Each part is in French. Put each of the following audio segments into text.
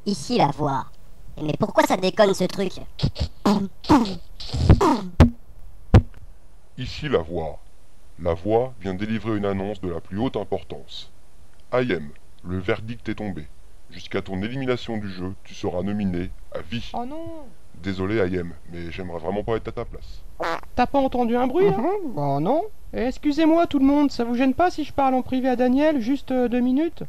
Ici la voix. Mais pourquoi ça déconne ce truc? Ici la voix. La voix vient délivrer une annonce de la plus haute importance. IM, le verdict est tombé. Jusqu'à ton élimination du jeu, tu seras nominé à vie. Oh non! Désolé IM, mais j'aimerais vraiment pas être à ta place. T'as pas entendu un bruit là? Bah non. Et excusez-moi tout le monde, ça vous gêne pas si je parle en privé à Daniel, juste 2 minutes?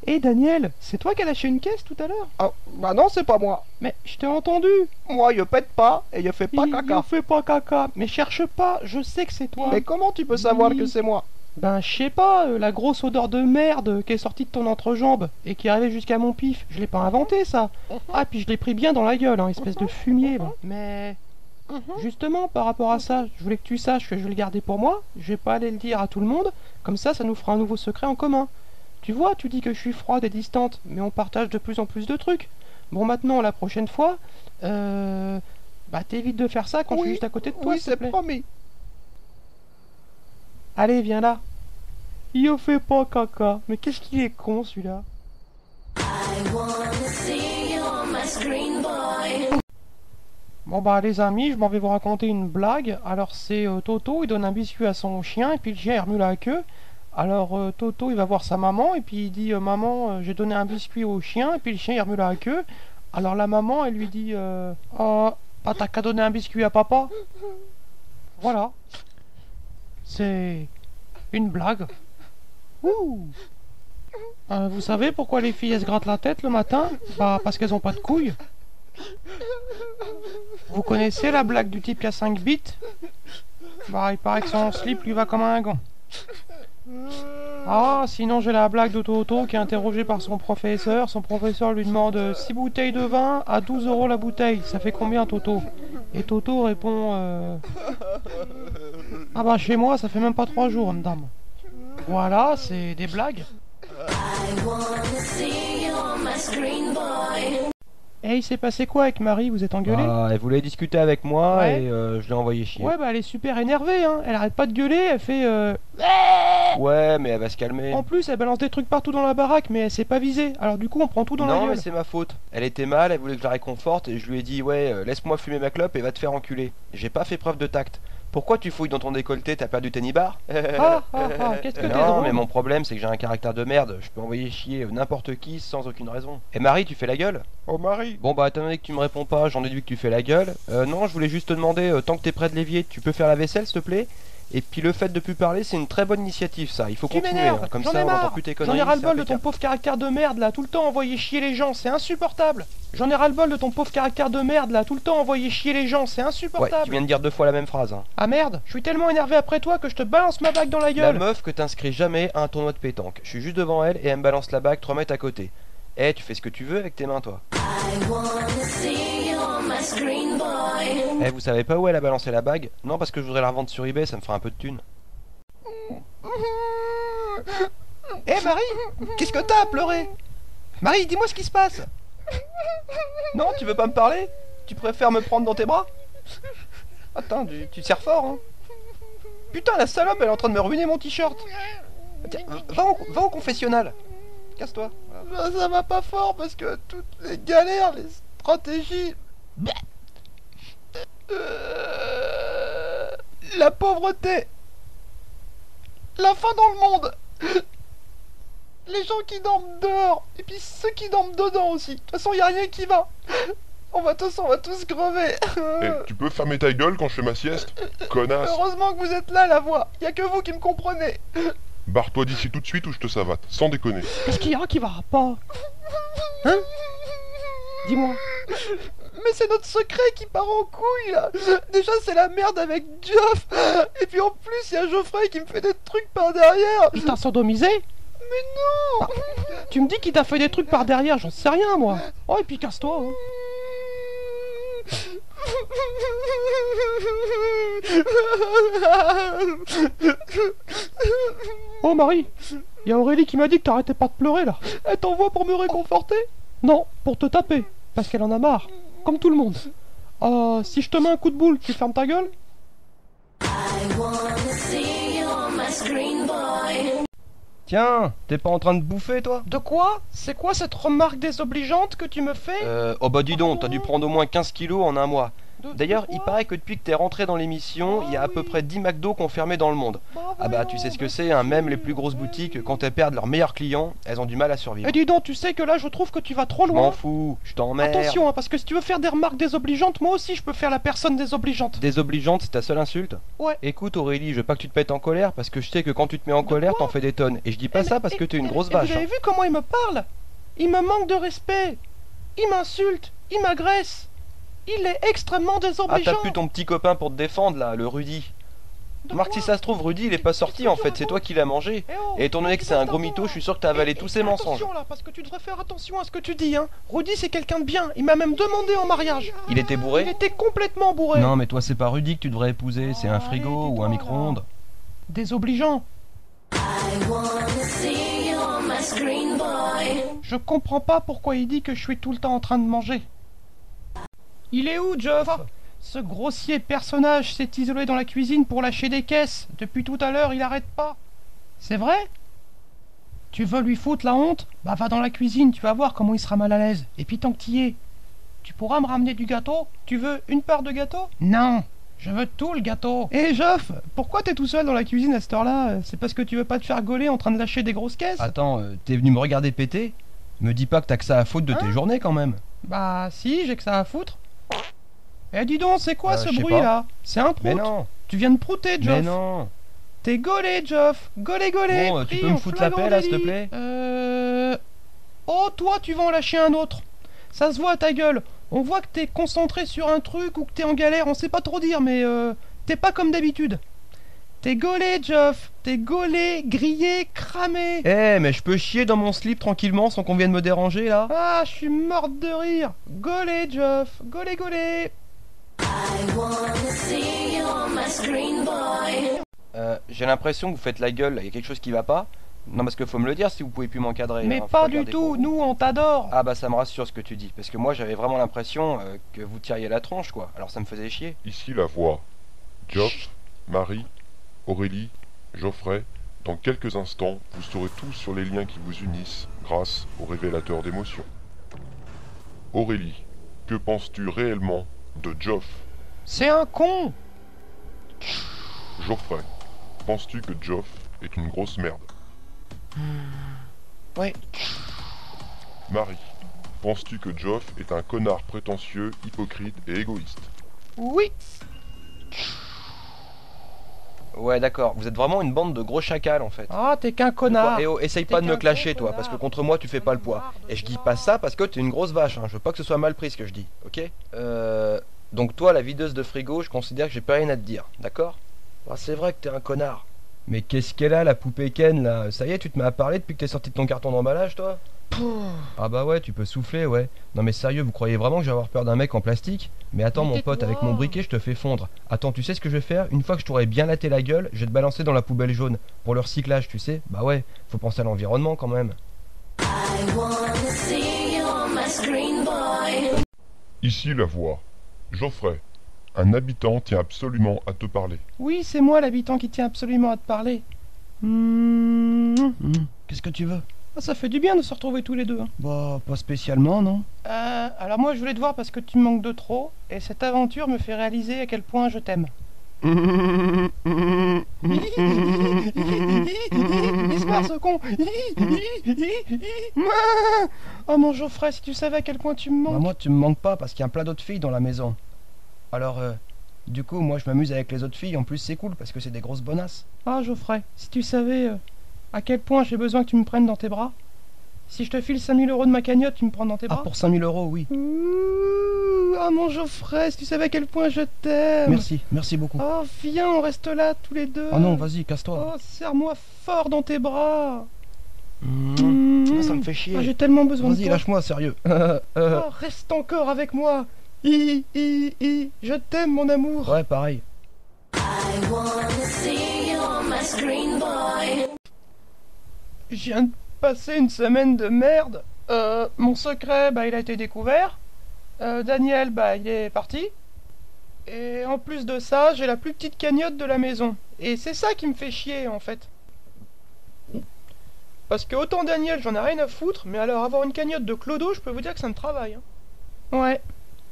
Eh Daniel, c'est toi qui as lâché une caisse tout à l'heure? Ah, bah non, c'est pas moi. Mais je t'ai entendu. Moi, je pète pas et je fais pas Il caca. fait pas caca. Mais cherche pas, je sais que c'est toi. Mais comment tu peux savoir que c'est moi? Ben je sais pas, la grosse odeur de merde qui est sortie de ton entrejambe et qui est arrivée jusqu'à mon pif, je l'ai pas inventé ça. Ah puis je l'ai pris bien dans la gueule, hein, espèce de fumier. Va. Mais justement par rapport à ça, je voulais que tu saches que je vais le garder pour moi, je vais pas aller le dire à tout le monde, comme ça nous fera un nouveau secret en commun. Tu vois, tu dis que je suis froide et distante, mais on partage de plus en plus de trucs. Bon maintenant, la prochaine fois, bah t'évites de faire ça quand je suis juste à côté de toi, Oui, s'il te c'est plaît. promis. Allez, viens là. Il fait pas caca. Mais qu'est-ce qu'il est con celui-là. Bon bah les amis, je m'en vais vous raconter une blague. Alors c'est Toto, il donne un biscuit à son chien et puis le chien il remue la queue. Alors Toto il va voir sa maman et puis il dit maman j'ai donné un biscuit au chien et puis le chien il remue la queue. Alors la maman elle lui dit oh bah t'as qu'à donner un biscuit à papa. Voilà. C'est une blague. Ouh. Vous savez pourquoi les filles elles se grattent la tête le matin? Bah parce qu'elles ont pas de couilles. Vous connaissez la blague du type qui a 5 bits? Bah il paraît que son slip lui va comme un gant. Ah, sinon j'ai la blague de Toto qui est interrogé par son professeur. Son professeur lui demande 6 bouteilles de vin à 12 € la bouteille. Ça fait combien Toto? Et Toto répond ah bah chez moi ça fait même pas 3 jours madame. Voilà, c'est des blagues. Et il s'est passé quoi avec Marie? Vous êtes engueulés? Ah, elle voulait discuter avec moi Ouais. et je l'ai envoyé chier. Ouais bah elle est super énervée hein. Elle arrête pas de gueuler, elle fait Ouais, mais elle va se calmer. En plus elle balance des trucs partout dans la baraque mais elle s'est pas visée. Alors du coup on prend tout dans la Non, gueule. mais c'est ma faute. Elle était mal, elle voulait que je la réconforte et je lui ai dit ouais, laisse-moi fumer ma clope et va te faire enculer. J'ai pas fait preuve de tact. Pourquoi tu fouilles dans ton décolleté? T'as perdu tes nibards? Qu'est-ce que t'es Non, drôle. mais mon problème c'est que j'ai un caractère de merde. Je peux envoyer chier n'importe qui sans aucune raison. Et Marie, tu fais la gueule? Oh Marie. Bon bah étant donné que tu me réponds pas, j'en déduis que tu fais la gueule. Non, je voulais juste te demander, tant que t'es près de l'évier, tu peux faire la vaisselle s'il te plaît? Et puis le fait de plus parler, c'est une très bonne initiative ça, il faut Tu continuer, m'énerves, hein. Comme j'en ça ai on n'entend marre. plus tes J'en conneries. ai ras-le-bol c'est de ton impeccable. pauvre caractère de merde là, tout le temps envoyer chier les gens, c'est insupportable. J'en ai ras-le-bol de ton pauvre caractère de merde là, tout le temps envoyer chier les gens, c'est Ouais, insupportable. tu viens de dire 2 fois la même phrase. Hein. Ah merde, je suis tellement énervé après toi que je te balance ma bague dans la La gueule. meuf que t'inscris jamais à un tournoi de pétanque. Je suis juste devant elle et elle me balance la bague 3 mètres à côté. Eh, tu fais ce que tu veux avec tes mains toi. Eh, vous savez pas où elle a balancé la bague? Non, parce que je voudrais la revendre sur eBay, ça me fera un peu de thunes. Eh Marie, qu'est-ce que t'as à pleurer? Marie, dis-moi ce qui se passe. Non, tu veux pas me parler? Tu préfères me prendre dans tes bras? Attends, tu serres fort, hein. Putain, la salope, elle est en train de me ruiner mon t-shirt. Tiens, va au confessionnal. Casse-toi. Ça va pas fort parce que toutes les galères, les stratégies... la pauvreté... La faim dans le monde. Les gens qui dorment dehors. Et puis ceux qui dorment dedans aussi. De toute façon, y a rien qui va. On va tous crever. Eh, tu peux fermer ta gueule quand je fais ma sieste? Connasse. Heureusement que vous êtes là, la voix. Y a que vous qui me comprenez. Barre-toi d'ici tout de suite ou je te savate, sans déconner. Qu'est-ce qu'il y a qui va pas? Hein? Dis-moi. Mais c'est notre secret qui part en couille, là. Déjà, c'est la merde avec Geoff. Et puis en plus, y a Geoffrey qui me fait des trucs par derrière. Il t'a sodomisé? Mais non. Tu me dis qu'il t'a fait des trucs par derrière, j'en sais rien moi. Oh et puis casse-toi hein. Oh Marie, y a Aurélie qui m'a dit que t'arrêtais pas de pleurer là. Elle t'envoie pour me réconforter? Non, pour te taper, parce qu'elle en a marre, comme tout le monde. Si je te mets un coup de boule, tu fermes ta gueule? Tiens, t'es pas en train de bouffer, toi? De quoi? C'est quoi cette remarque désobligeante que tu me fais? Oh bah dis donc, t'as dû prendre au moins 15 kilos en un mois. D'ailleurs, il quoi? paraît que depuis que t'es rentré dans l'émission, il y a à peu près 10 McDo qui ont fermé dans le monde. Ah bah tu sais ce que c'est, hein, même les plus grosses boutiques, quand elles perdent leurs meilleurs clients, elles ont du mal à survivre. Eh dis donc, tu sais que là je trouve que tu vas trop Je m'en loin. fous, je t'emmerde. Attention, hein, parce que si tu veux faire des remarques désobligeantes, moi aussi je peux faire la personne désobligeante. Désobligeante, c'est ta seule insulte? Ouais. Écoute Aurélie, je veux pas que tu te mettes en colère, parce que je sais que quand tu te mets en colère, t'en fais des tonnes. Et je dis pas ça parce que t'es une grosse vache. Vous avez vu comment il me parle? Il me manque de respect. Il m'insulte. Il m'agresse. Il est extrêmement Ah, désobligeant. t'as plus ton petit copain pour te défendre là, le Rudy. De Marc, quoi? si ça se trouve, Rudy il est pas sorti en fait, c'est toi qui l'as mangé. Eh oh, Et étant donné que c'est un gros mytho, je suis sûr que t'as avalé tous ses mensonges. Attention là, parce que tu devrais faire attention à ce que tu dis, hein. Rudy c'est quelqu'un de bien. Il m'a même demandé en mariage. Il était bourré? Il était complètement bourré. Non, mais toi, c'est pas Rudy que tu devrais épouser, c'est un frigo allez, ou tais-toi, un là. micro-ondes. Désobligeant. Je comprends pas pourquoi il dit que je suis tout le temps en train de manger. Il est où, Geoff? Ce grossier personnage s'est isolé dans la cuisine pour lâcher des caisses. Depuis tout à l'heure, il arrête pas. C'est vrai? Tu veux lui foutre la honte? Bah va dans la cuisine, tu vas voir comment il sera mal à l'aise. Et puis tant que t'y es, tu pourras me ramener du gâteau? Tu veux une part de gâteau? Non, je veux tout le gâteau. Hé Geoff, pourquoi t'es tout seul dans la cuisine à cette heure-là? C'est parce que tu veux pas te faire gauler en train de lâcher des grosses caisses? Attends, t'es venu me regarder péter? Me dis pas que t'as que ça à foutre de tes Hein? journées quand même. Bah si, j'ai que ça à foutre. Eh dis donc, c'est quoi ce je sais bruit pas. là? C'est un Mais prout. non, Tu viens de prouter, Geoff. mais non. T'es gaulé, Geoff. Gaulé, gaulé. Bon, tu pris peux me en foutre la flagrant paix, là, s'il te délit. plaît? Oh, toi, tu vas en lâcher un autre. Ça se voit à ta gueule. On voit que t'es concentré sur un truc ou que t'es en galère, on sait pas trop dire, mais t'es pas comme d'habitude. T'es gaulé, Geoff. T'es gaulé, grillé, cramé. Eh, mais je peux chier dans mon slip tranquillement sans qu'on vienne me déranger là? Ah, je suis morte de rire. Gaulé, Geoff. Gaulé, gaulé. J'ai l'impression que vous faites la gueule, il y a quelque chose qui va pas. Non, parce que faut me le dire si vous pouvez plus m'encadrer. Mais hein, faut pas du garder pour tout. vous. Nous, on t'adore. Ah bah ça me rassure ce que tu dis, parce que moi j'avais vraiment l'impression que vous tiriez la tronche quoi, alors ça me faisait chier. Ici la voix. Geoff, Marie, Aurélie, Geoffrey, dans quelques instants, vous saurez tout sur les liens qui vous unissent grâce au révélateur d'émotions. Aurélie, que penses-tu réellement de Geoff? C'est un con. Geoffrey, penses-tu que Geoff est une grosse merde? Ouais. Marie, penses-tu que Geoff est un connard prétentieux, hypocrite et égoïste? Oui. Ouais d'accord, vous êtes vraiment une bande de gros chacals en fait. Ah, t'es qu'un connard. Et oh, essaye T'es pas de me qu'un clasher gros toi, connard. parce que contre moi tu fais pas le poids. Et je dis pas ça parce que t'es une grosse vache, hein. Je veux pas que ce soit mal pris ce que je dis, ok? Donc toi la videuse de frigo, je considère que j'ai pas rien à te dire, d'accord? Ah, c'est vrai que t'es un connard. Mais qu'est-ce qu'elle a la poupée Ken là? Ça y est, tu te mets à parler depuis que t'es sorti de ton carton d'emballage toi? Ah bah ouais, tu peux souffler, ouais. Non mais sérieux, vous croyez vraiment que je vais avoir peur d'un mec en plastique? Mais attends Mais mon pote, tais-toi. avec mon briquet je te fais fondre. Attends, tu sais ce que je vais faire? Une fois que je t'aurai bien laté la gueule, je vais te balancer dans la poubelle jaune. Pour le recyclage, tu sais? Bah ouais, faut penser à l'environnement quand même. Ici la voix. Geoffrey, un habitant tient absolument à te parler. Oui, c'est moi l'habitant qui tient absolument à te parler. Qu'est-ce que tu veux? Ah, ça fait du bien de se retrouver tous les deux. Hein. Bah, pas spécialement, non? Alors moi je voulais te voir parce que tu me manques de trop, et cette aventure me fait réaliser à quel point je t'aime. Il se marre ce con. Oh mon Geoffrey, si tu savais à quel point tu me Bah manques. moi tu me manques pas parce qu'il y a plein d'autres filles dans la maison. Alors du coup moi je m'amuse avec les autres filles, en plus c'est cool parce que c'est des grosses bonasses. Ah Geoffrey, si tu savais à quel point j'ai besoin que tu me prennes dans tes bras. Si je te file 5000 € de ma cagnotte, tu me prends dans tes Ah bras. pour 5000 €, oui. Ah mon Geoffrey, si tu savais à quel point je t'aime. Merci beaucoup. Oh viens, on reste là tous les deux. Oh non, vas-y, casse-toi. Oh, serre-moi fort dans tes bras. Ça me fait chier. Ah, j'ai tellement besoin de Vas-y, toi. lâche-moi, sérieux. Oh, reste encore avec moi. Je t'aime mon amour. Ouais, pareil. Je viens de passer une semaine de merde. Mon secret, bah, il a été découvert. Daniel, bah, il est parti. Et en plus de ça, j'ai la plus petite cagnotte de la maison. Et c'est ça qui me fait chier, en fait. Parce que autant Daniel, j'en ai rien à foutre, mais alors avoir une cagnotte de Clodo, je peux vous dire que ça me travaille. Hein. Ouais,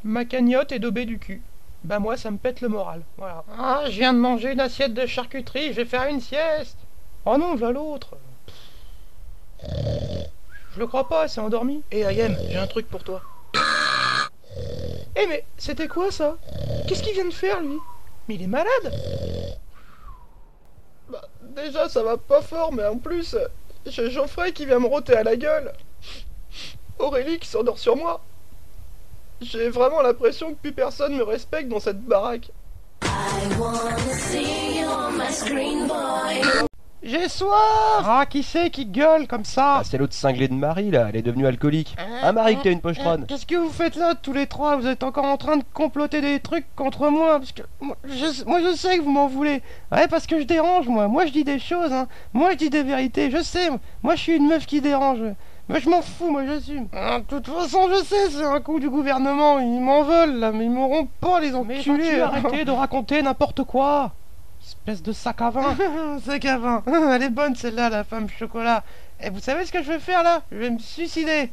ma cagnotte est daubée du cul. Bah moi, ça me pète le moral, voilà. Ah, je viens de manger une assiette de charcuterie, je vais faire une sieste. Oh non, voilà l'autre. Je le crois pas, c'est endormi. Eh Ayem, j'ai un truc pour toi. Eh mais, c'était quoi ça? Qu'est-ce qu'il vient de faire lui? Mais il est malade. Bah, déjà ça va pas fort, mais en plus, j'ai Geoffrey qui vient me roter à la gueule. Aurélie qui s'endort sur moi. J'ai vraiment l'impression que plus personne me respecte dans cette baraque. J'ai soif! Ah, qui c'est qui gueule comme ça? Ah, c'est l'autre cinglé de Marie là, elle est devenue alcoolique. Ah Marie, que t'es une pochetronne. Qu'est-ce que vous faites là tous les trois? Vous êtes encore en train de comploter des trucs contre moi? Parce que moi je sais que vous m'en voulez. Ouais, parce que je dérange moi. Moi je dis des choses, hein. Moi je dis des vérités. Je sais. Moi je suis une meuf qui dérange. Mais je m'en fous, moi j'assume. De toute façon, je sais, c'est un coup du gouvernement. Ils m'en veulent là, mais ils m'auront pas les enculés. Mais vas-tu arrêter de raconter n'importe quoi? Espèce de sac à vin. Sac à vin. Elle est bonne celle-là, la femme chocolat. Et vous savez ce que je vais faire là? Je vais me suicider.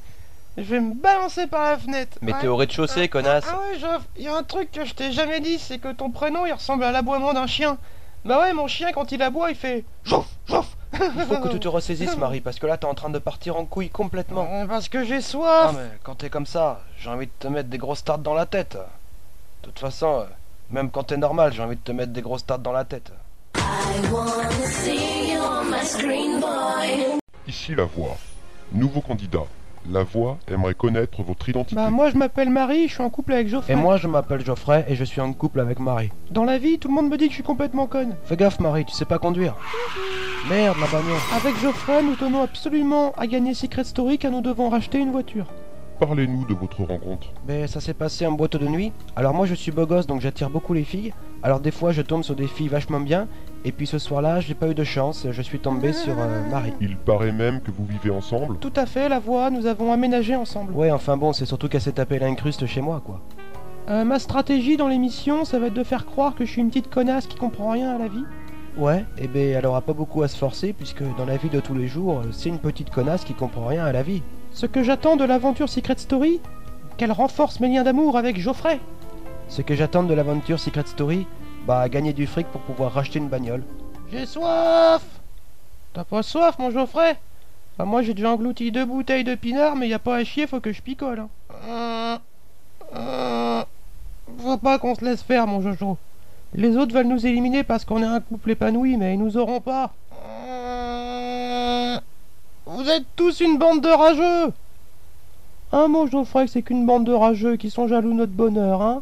Je vais me balancer par la fenêtre. Mais t'es au rez-de-chaussée, connasse. Ah ouais, il y a un truc que je t'ai jamais dit, c'est que ton prénom il ressemble à l'aboiement d'un chien. Bah ouais, mon chien quand il aboie, il fait Jouf, jouf. Il faut que tu te ressaisisses, Marie, parce que là t'es en train de partir en couille complètement. Parce que j'ai soif. Non mais quand t'es comme ça, j'ai envie de te mettre des grosses tartes dans la tête. De toute façon, même quand t'es normal, j'ai envie de te mettre des grosses tartes dans la tête. Ici la voix. Nouveau candidat. La voix aimerait connaître votre identité. Bah moi je m'appelle Marie, je suis en couple avec Geoffrey. Et moi je m'appelle Geoffrey et je suis en couple avec Marie. Dans la vie, tout le monde me dit que je suis complètement conne. Fais gaffe Marie, tu sais pas conduire. Merde, la bagnole. Avec Geoffrey, nous tenons absolument à gagner Secret Story car nous devons racheter une voiture. Parlez-nous de votre rencontre. Mais ça s'est passé en boîte de nuit. Alors moi je suis beau gosse donc j'attire beaucoup les filles. Alors des fois je tombe sur des filles vachement bien. Et puis ce soir-là j'ai pas eu de chance, je suis tombé sur Marie. Il paraît même que vous vivez ensemble. Tout à fait, la voix, nous avons aménagé ensemble. Ouais enfin bon, c'est surtout qu'elle s'est tapée l'incruste chez moi quoi. Ma stratégie dans l'émission, ça va être de faire croire que je suis une petite connasse qui comprend rien à la vie. Ouais, et ben elle aura pas beaucoup à se forcer puisque dans la vie de tous les jours, c'est une petite connasse qui comprend rien à la vie. Ce que j'attends de l'aventure Secret Story, qu'elle renforce mes liens d'amour avec Geoffrey. Ce que j'attends de l'aventure Secret Story, bah gagner du fric pour pouvoir racheter une bagnole. J'ai soif. T'as pas soif mon Geoffrey? Bah moi j'ai déjà englouti 2 bouteilles de pinard mais y a pas à chier, faut que je picole. Hein. Faut pas qu'on se laisse faire mon Jojo. Les autres veulent nous éliminer parce qu'on est un couple épanoui mais ils nous auront pas. Vous êtes tous une bande de rageux. Un mot Geoffrey que c'est qu'une bande de rageux qui sont jaloux de notre bonheur, hein.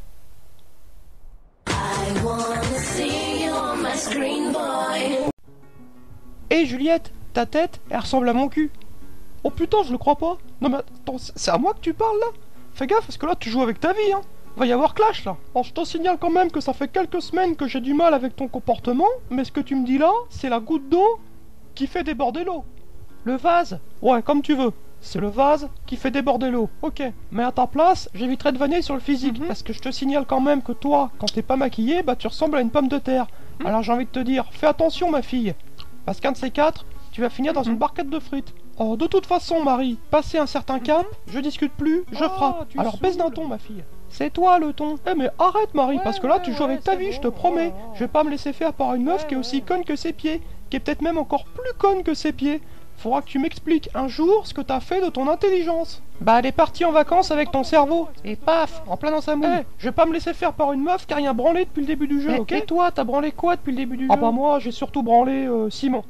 Hé Juliette, ta tête, elle ressemble à mon cul. Oh putain, je le crois pas. Non mais attends, c'est à moi que tu parles là? Fais gaffe parce que là tu joues avec ta vie, hein. Va y avoir clash là. Alors je te signale quand même que ça fait quelques semaines que j'ai du mal avec ton comportement, mais ce que tu me dis là, c'est la goutte d'eau qui fait déborder l'eau. Le vase? Ouais, comme tu veux. C'est le vase qui fait déborder l'eau. Ok. Mais à ta place, j'éviterai de vanner sur le physique. Parce que je te signale quand même que toi, quand t'es pas maquillée, bah tu ressembles à une pomme de terre. Alors j'ai envie de te dire, fais attention ma fille. Parce qu'un de ces quatre, tu vas finir dans une barquette de frites. Oh, de toute façon, Marie, passé un certain cap, je discute plus, je frappe. Alors baisse d'un ton, ma fille. C'est toi le ton. Eh mais arrête, Marie, parce que là tu joues avec ta vie, je te promets. Je vais pas me laisser faire par une meuf qui est aussi conne que ses pieds, qui est peut-être même encore plus conne que ses pieds. Faudra que tu m'expliques un jour ce que t'as fait de ton intelligence. Bah elle est partie en vacances avec ton cerveau. Et paf, en plein dans sa mouille. Je vais pas me laisser faire par une meuf qui a rien branlé depuis le début du jeu, ok? Et toi, t'as branlé quoi depuis le début du jeu? Ah bah moi, j'ai surtout branlé Simon.